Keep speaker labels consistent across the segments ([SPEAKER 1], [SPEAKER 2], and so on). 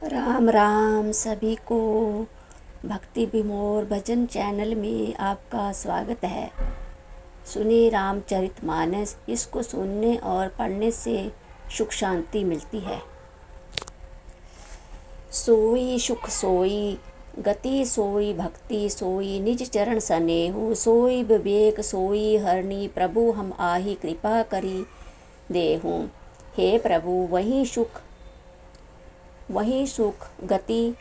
[SPEAKER 1] राम राम सभी को। भक्ति विमोर भजन चैनल में आपका स्वागत है। सुने रामचरितमानस। इसको सुनने और पढ़ने से सुख शांति मिलती है। सोई सुख सोई गति सोई भक्ति सोई निज चरण सनेहु सोई विवेक सोई हरणी प्रभु हम आही कृपा करी देहूँ। हे प्रभु वही सुख गति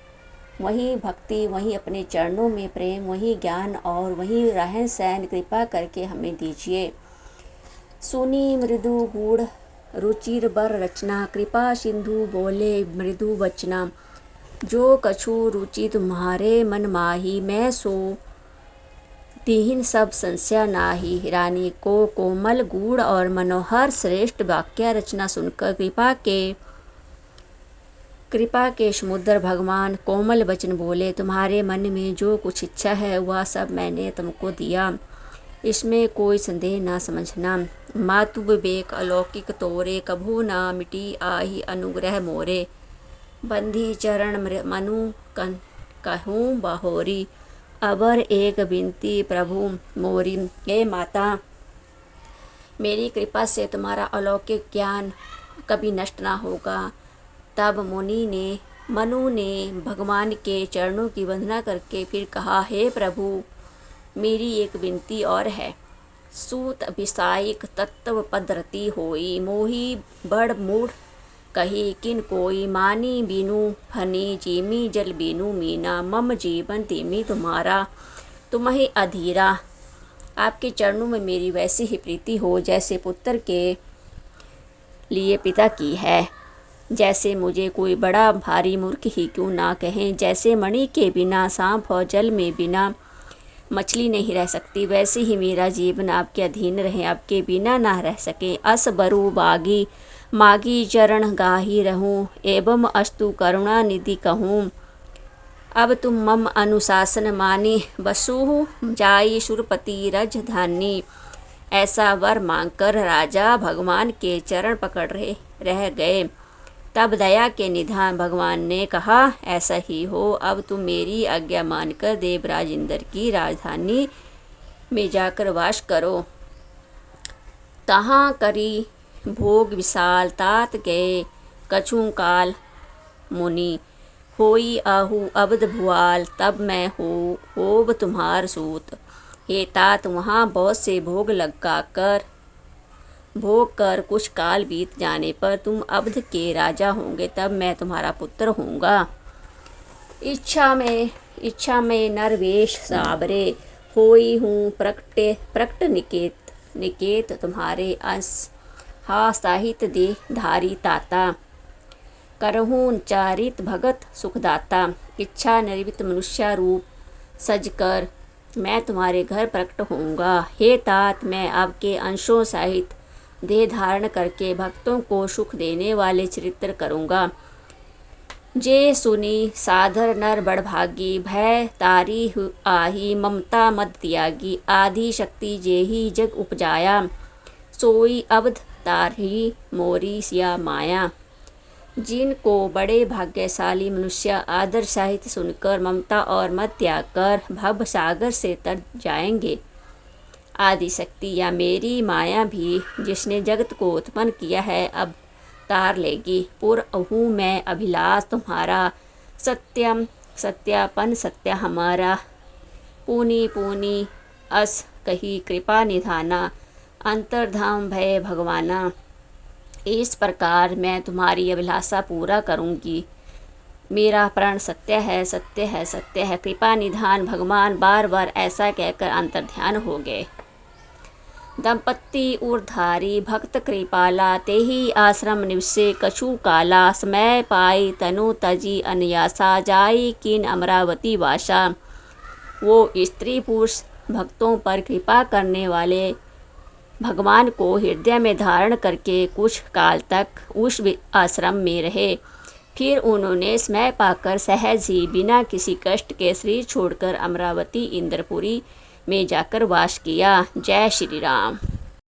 [SPEAKER 1] वही भक्ति वही अपने चरणों में प्रेम वही ज्ञान और वही रहन सहन कृपा करके हमें दीजिए। सुनी मृदु गूढ़ रुचिर बर रचना कृपा सिंधु बोले मृदु वचना। जो कछु रुचि तुम्हारे मन माही मैं सो दीहिन सब संशय नाही। रानी को कोमल गूढ़ और मनोहर श्रेष्ठ वाक्य रचना सुनकर कृपा के समुद्र भगवान कोमल वचन बोले, तुम्हारे मन में जो कुछ इच्छा है वह सब मैंने तुमको दिया, इसमें कोई संदेह ना समझना। मातु विवेक अलौकिक तोरे कभू ना मिटी आही अनुग्रह मोरे। बंधी चरण मनु कहूँ बहोरी अबर एक बिनती प्रभु मोरी। हे माता, मेरी कृपा से तुम्हारा अलौकिक ज्ञान कभी नष्ट ना होगा। तब मनु ने भगवान के चरणों की वंदना करके फिर कहा, हे प्रभु, मेरी एक विनती और है। सूत अभिषायक तत्व पदरती होई मोही बड़ मूढ़ कही किन कोई। मानी बीनू फनी जीमी जल बीनू मीना मम जीवन तीमी तुम्हारा तुम्हें अधीरा। आपके चरणों में मेरी वैसी ही प्रीति हो जैसे पुत्र के लिए पिता की है। जैसे मुझे कोई बड़ा भारी मूर्ख ही क्यों ना कहें। जैसे मणि के बिना सांप और जल में बिना मछली नहीं रह सकती, वैसे ही मेरा जीवन आपके अधीन रहे, आपके बिना ना रह सके। अस बरु बागी मागी चरण गाही रहूं एवं अस्तु करुणा निधि कहूँ। अब तुम मम अनुशासन मानी बसु जाई सुरपति राजधानी। ऐसा वर मांगकर राजा भगवान के चरण पकड़ रह गए। तब दया के निधान भगवान ने कहा, ऐसा ही हो। अब तुम मेरी आज्ञा मानकर देवराज इंद्र की राजधानी में जाकर वास करो। तहाँ करी भोग विशाल तात गए कछु काल मुनि। होई आहू अबद भुआल तब मैं होब तुम्हार सूत। हे तात, वहाँ बहुत से भोग कर कुछ काल बीत जाने पर तुम अवध के राजा होंगे, तब मैं तुम्हारा पुत्र होऊंगा। इच्छा में नरवेश साबरे होई हूँ प्रकट निकेत तुम्हारे अंश। हा साहित दे धारी ताता करहूँ चारित भगत सुखदाता। इच्छा निर्वित मनुष्य रूप सजकर मैं तुम्हारे घर प्रकट होऊंगा। हे तात, मैं आपके अंशों सहित देह धारण करके भक्तों को सुख देने वाले चरित्र करूँगा। जे सुनी साधर नर बड़भागी भय तारी आही ममता मद त्यागी। आदि शक्ति जेहि जग उपजाया सोई अवध तारही मोरी सिया माया। जिनको बड़े भाग्यशाली मनुष्य आदर सहित सुनकर ममता और मद त्याग कर भव सागर से तर जाएंगे। आदि शक्ति या मेरी माया भी जिसने जगत को उत्पन्न किया है अब तार लेगी। पुरहूँ मैं अभिलाष तुम्हारा सत्यम सत्यापन सत्य हमारा। पूनी अस कही कृपा निधाना अंतर्धाम भय भगवाना। इस प्रकार मैं तुम्हारी अभिलाषा पूरा करूँगी। मेरा प्रण सत्य है सत्य है सत्य है। कृपा निधान भगवान बार बार ऐसा कहकर अंतर्ध्यान हो गए। दंपत्ति उर्धारी भक्त कृपाला तेहि आश्रम निवसे कछु काला। समय पाई तनु तजी अन्यासा जाई किन अमरावती वासा। वो स्त्री पुरुष भक्तों पर कृपा करने वाले भगवान को हृदय में धारण करके कुछ काल तक उस आश्रम में रहे। फिर उन्होंने समय पाकर सहज ही बिना किसी कष्ट के शरीर छोड़कर अमरावती इंद्रपुरी में जाकर वास किया। जय श्री राम।